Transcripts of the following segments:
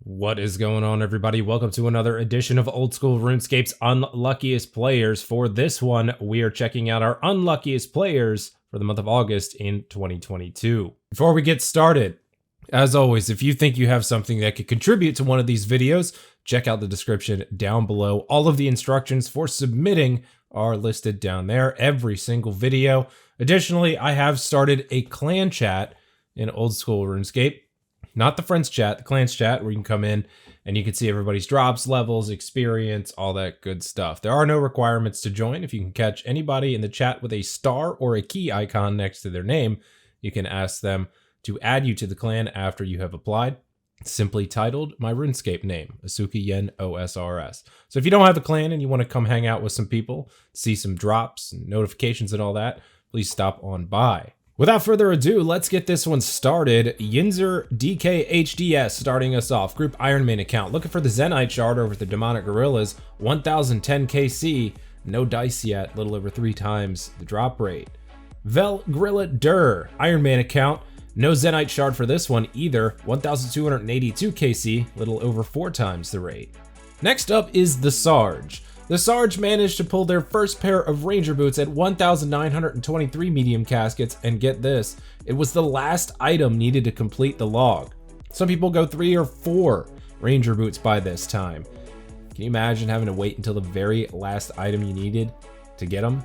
What is going on, everybody? Welcome to another edition of Old School RuneScape's Unluckiest Players. For this one, we are checking out our unluckiest players for the month of August in 2022. Before we get started, as always, if you think you have something that could contribute to one of these videos, check out the description down below. All of the instructions for submitting are listed down there, every single video. Additionally, I have started a clan chat in Old School RuneScape. Not the friends chat, the clans chat, where you can come in and you can see everybody's drops, levels, experience, all that good stuff. There are no requirements to join. If you can catch anybody in the chat with a star or a key icon next to their name, you can ask them to add you to the clan after you have applied. It's simply titled my RuneScape name, AsukaYenOSRS. So if you don't have a clan and you want to come hang out with some people, see some drops and notifications and all that, please stop on by. Without further ado, let's get this one started. Yinzer DKHDS starting us off. Group Ironman account. Looking for the Zenite shard over the Demonic Gorillas. 1010 KC. No dice yet. Little over 3 times the drop rate. Vel Grilla Dur. Ironman account. No Zenite shard for this one either. 1282 KC. Little over 4 times the rate. Next up is the Sarge. The Sarge managed to pull their first pair of Ranger boots at 1,923 medium caskets, and get this, it was the last item needed to complete the log. Some people go 3 or 4 Ranger boots by this time. Can you imagine having to wait until the very last item you needed to get them?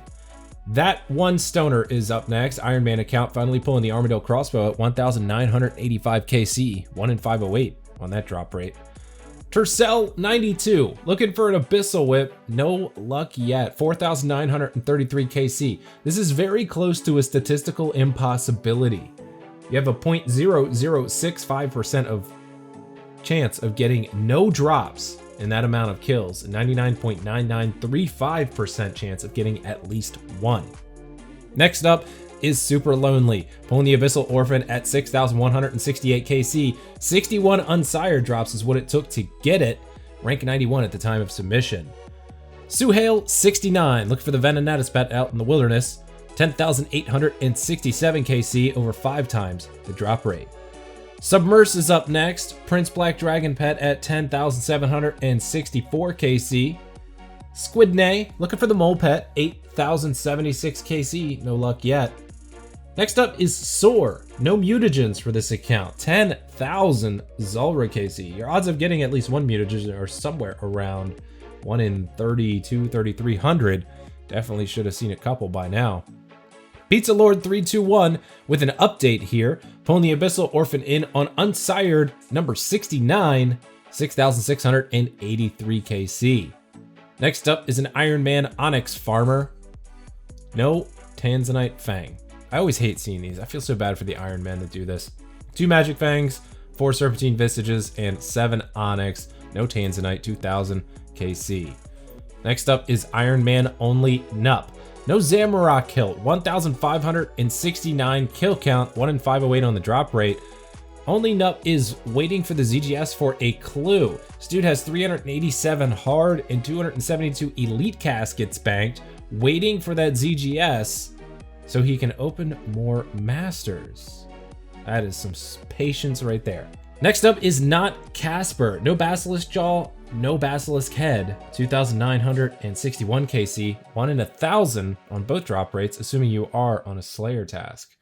That one stoner is up next. Ironman account finally pulling the Armadillo crossbow at 1,985 KC, 1 in 508 on that drop rate. Tercel 92, looking for an Abyssal Whip, no luck yet, 4,933 KC. This is very close to a statistical impossibility. You have a 0.0065% of chance of getting no drops in that amount of kills, and 99.9935% chance of getting at least one. Next up is Super Lonely, pulling the Abyssal Orphan at 6,168 KC. 61 unsired drops is what it took to get it, rank 91 at the time of submission. Suhail 69, look for the Venenatus pet out in the wilderness, 10,867 KC, over 5 times the drop rate. Submerse is up next, Prince Black Dragon pet at 10,764 KC. Squidney, looking for the mole pet, 8,076 KC, no luck yet. Next up is Soar, no mutagens for this account, 10,000 Zulrah KC. Your odds of getting at least one mutagen are somewhere around 1 in 3,300. Definitely should have seen a couple by now. Pizza Lord 321 with an update here, pulling the Abyssal Orphan in on unsired number 69, 6,683 KC. Next up is an Iron Man Onyx Farmer. No Tanzanite Fang. I always hate seeing these. I feel so bad for the Iron Men that do this. 2 Magic Fangs, 4 Serpentine Visages, and 7 Onyx. No Tanzanite, 2,000 KC. Next up is Iron Man Only Nup. No Zamorok Kilt, 1,569 kill count, 1 in 508 on the drop rate. Only Nup is waiting for the ZGS for a clue. This dude has 387 hard and 272 elite caskets banked, waiting for that ZGS so he can open more masters. That is some patience right there. Next up is not Casper. No Basilisk Jaw, no Basilisk Head. 2,961 KC, 1 in 1,000 on both drop rates, assuming you are on a Slayer task.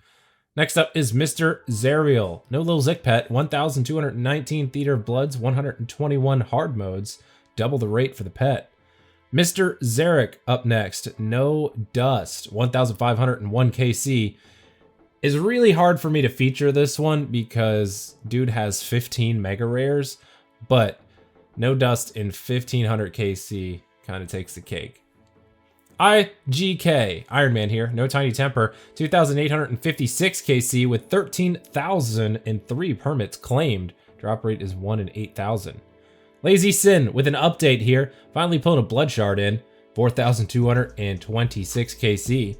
Next up is Mr. Zerial. No Lil Zik Pet, 1,219 Theater of Bloods, 121 hard modes, double the rate for the pet. Mr. Zarek up next. No Dust, 1,501 KC. It's really hard for me to feature this one because dude has 15 mega rares, but No Dust in 1,500 KC kind of takes the cake. IGK, Iron Man here, no Tiny Temper, 2,856 KC with 13,003 permits claimed. Drop rate is 1 in 8,000. Lazy Sin with an update here, finally pulling a Blood Shard in, 4,226 KC.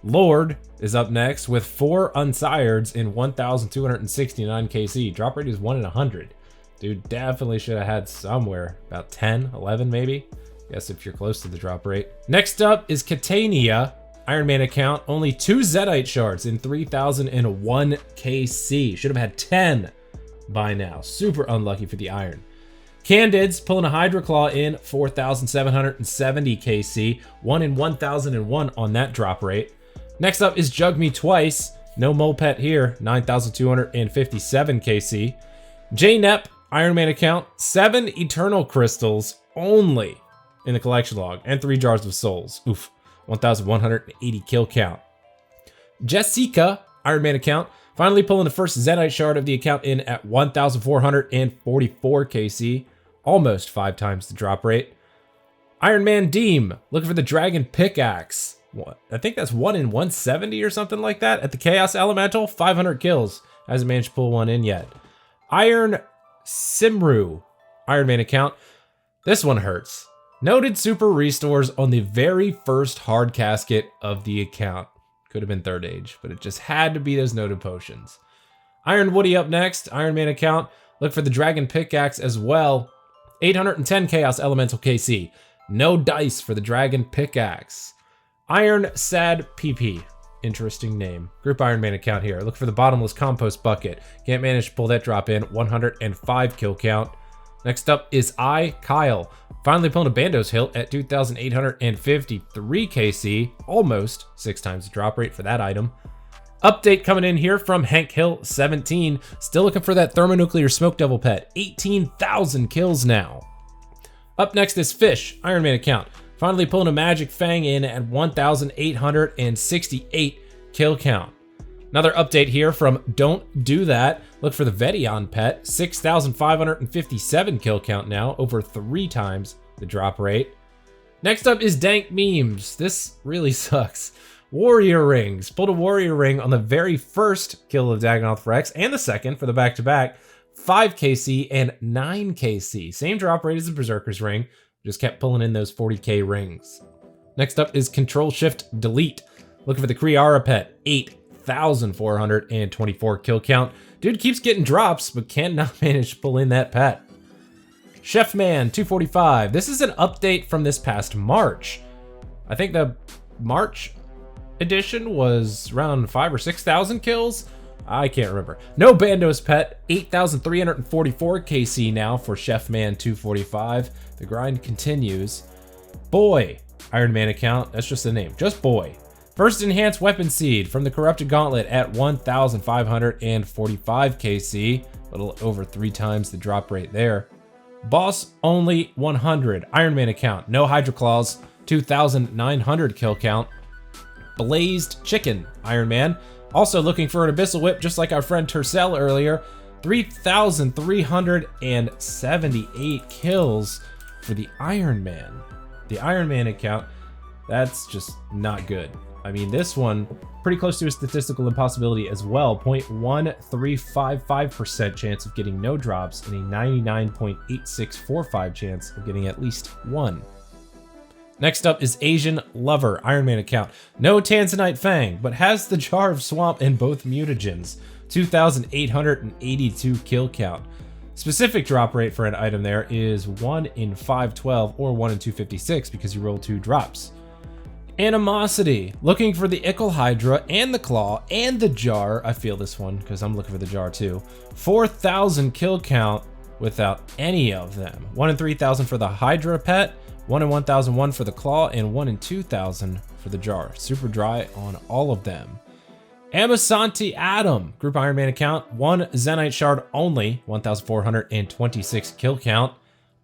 Lord is up next with 4 unsireds in 1,269 KC. Drop rate is 1 in 100. Dude definitely should have had somewhere about 10, 11 maybe. Guess if you're close to the drop rate. Next up is Catania. Iron Man account, only 2 Zedite shards in 3,001 KC. Should have had 10 by now. Super unlucky for the Iron. Candids pulling a Hydra Claw in 4,770 KC, 1 in 1,001 on that drop rate. Next up is Jug Me Twice, no Mole Pet here, 9,257 KC. JNEP Iron Man account, 7 Eternal Crystals only in the collection log, and 3 Jars of Souls. Oof, 1,180 kill count. Jessica Iron Man account, finally pulling the first Zenyte shard of the account in at 1,444 KC, almost 5 times the drop rate. Iron Man Deem, looking for the Dragon Pickaxe. I think that's 1 in 170 or something like that. At the Chaos Elemental, 500 kills. Hasn't managed to pull one in yet. Iron Simru Iron Man account. This one hurts. Noted super restores on the very first hard casket of the account. Could have been Third Age, but it just had to be those noted potions. Iron Woody up next, Iron Man account. Look for the Dragon Pickaxe as well. 810 Chaos Elemental KC. No dice for the Dragon Pickaxe. Iron Sad PP. Interesting name. Group Iron Man account here. Look for the Bottomless Compost Bucket. Can't manage to pull that drop in. 105 kill count. Next up is Kyle. Finally pulling a Bandos Hilt at 2,853 KC. Almost 6 times the drop rate for that item. Update coming in here from Hank Hill 17. Still looking for that Thermonuclear Smoke Devil pet. 18,000 kills now. Up next is Fish, Iron Man account. Finally pulling a Magic Fang in at 1,868 kill count. Another update here from Don't Do That. Look for the Vedion pet. 6,557 kill count now, over 3 times the drop rate. Next up is Dank Memes. This really sucks. Warrior Rings. Pulled a Warrior Ring on the very first kill of Dagonoth Rex and the second for the back-to-back. 5 KC and 9 KC. Same drop rate as the Berserker's Ring. Just kept pulling in those 40k rings. Next up is Control Shift Delete. Looking for the Kriara pet. 8,424 kill count. Dude keeps getting drops, but cannot manage to pull in that pet. Chef Man 245. This is an update from this past March. I think the March edition was around 5,000 or 6,000 kills. I can't remember. No Bandos pet. 8,344 KC now for Chef Man 245. The grind continues. Boy, Iron Man account. That's just the name. Just Boy. First Enhanced Weapon Seed from the Corrupted Gauntlet at 1,545 KC. A little over 3 times the drop rate there. Boss Only 100. Iron Man account. No Hydra Claws. 2,900 kill count. Blazed Chicken. Iron Man. Also looking for an Abyssal Whip, just like our friend Tercel earlier. 3,378 kills for the Iron Man. The Iron Man account, that's just not good. I mean, this one, pretty close to a statistical impossibility as well. 0.1355% chance of getting no drops and a 99.8645 chance of getting at least 1. Next up is Asian Lover, Iron Man account. No Tanzanite Fang, but has the Jar of Swamp and both mutagens. 2,882 kill count. Specific drop rate for an item there is 1 in 512 or 1 in 256 because you roll 2 drops. Animosity, looking for the Ickle Hydra and the Claw and the Jar. I feel this one because I'm looking for the Jar too. 4,000 kill count without any of them. 1 in 3,000 for the Hydra pet. 1 in 1,001 for the Claw, and 1 in 2,000 for the Jar. Super dry on all of them. Amasanti Adam, Group Iron Man account. 1 Zenyte shard only, 1,426 kill count.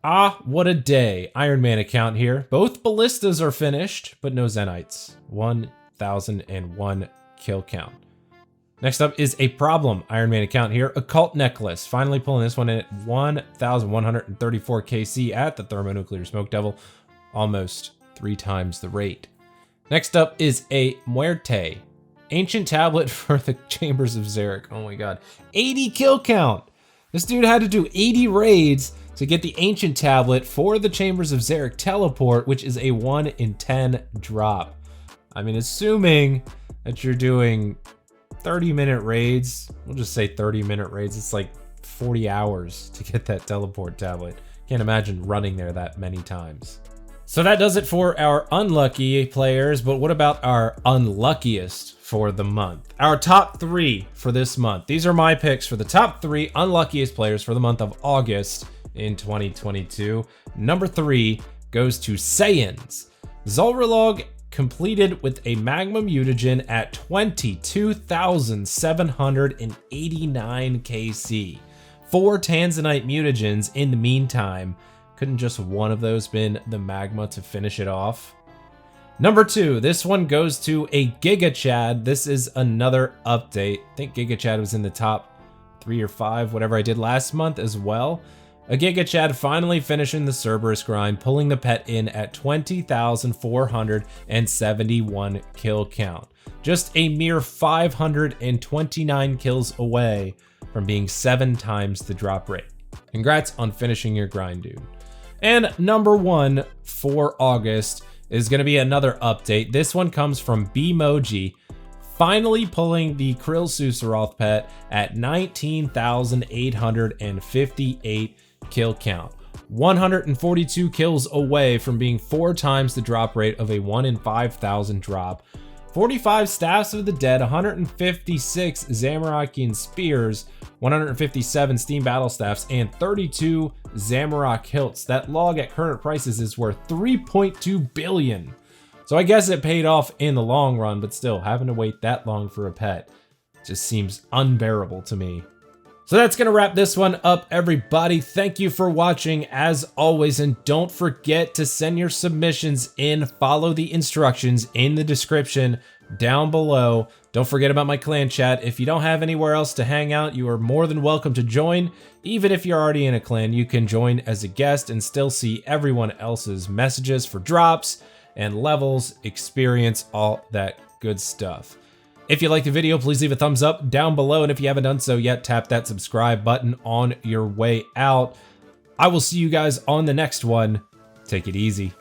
Ah, what a day. Iron Man account here. Both ballistas are finished, but no Zenytes. 1,001 kill count. Next up is a problem Iron Man account here. Occult Necklace. Finally pulling this one in at 1,134 KC at the Thermonuclear Smoke Devil. Almost 3 times the rate. Next up is a Muerte. Ancient Tablet for the Chambers of Xeric. Oh my god. 80 kill count. This dude had to do 80 raids to get the Ancient Tablet for the Chambers of Xeric teleport, which is a 1 in 10 drop. I mean, assuming that you're doing 30-minute raids, we'll just say 30-minute raids, it's like 40 hours to get that teleport tablet. Can't imagine running there that many times. So that does it for our unlucky players, but what about our unluckiest for the month. Our top 3 for this month. These are my picks for the top 3 unluckiest players for the month of August in 2022. Number 3 goes to Saiyans. Zolralog completed with a magma mutagen at 22,789 KC. 4 Tanzanite mutagens in the meantime. Couldn't just one of those been the magma to finish it off? Number 2, this one goes to a Giga Chad. This is another update. I think Giga Chad was in the top 3 or 5, whatever I did last month as well. A Giga Chad finally finishing the Cerberus grind, pulling the pet in at 20,471 kill count. Just a mere 529 kills away from being 7 times the drop rate. Congrats on finishing your grind, dude. And number 1 for August is going to be another update. This one comes from Bmoji, finally pulling the Krill Susaroth pet at 19,858 kill count. 142 kills away from being 4 times the drop rate of a 1 in 5,000 drop. 45 Staffs of the Dead, 156 Zamorakian Spears, 157 Steam Battle Staffs, and 32 Zamorak Hilts. That log at current prices is worth 3.2 billion. So I guess it paid off in the long run, but still, having to wait that long for a pet just seems unbearable to me. So that's going to wrap this one up, everybody. Thank you for watching as always, and don't forget to send your submissions in. Follow the instructions in the description down below. Don't forget about my clan chat. If you don't have anywhere else to hang out, you are more than welcome to join. Even if you're already in a clan, you can join as a guest and still see everyone else's messages for drops and levels, experience, all that good stuff. If you liked the video, please leave a thumbs up down below, and if you haven't done so yet, tap that subscribe button on your way out. I will see you guys on the next one. Take it easy.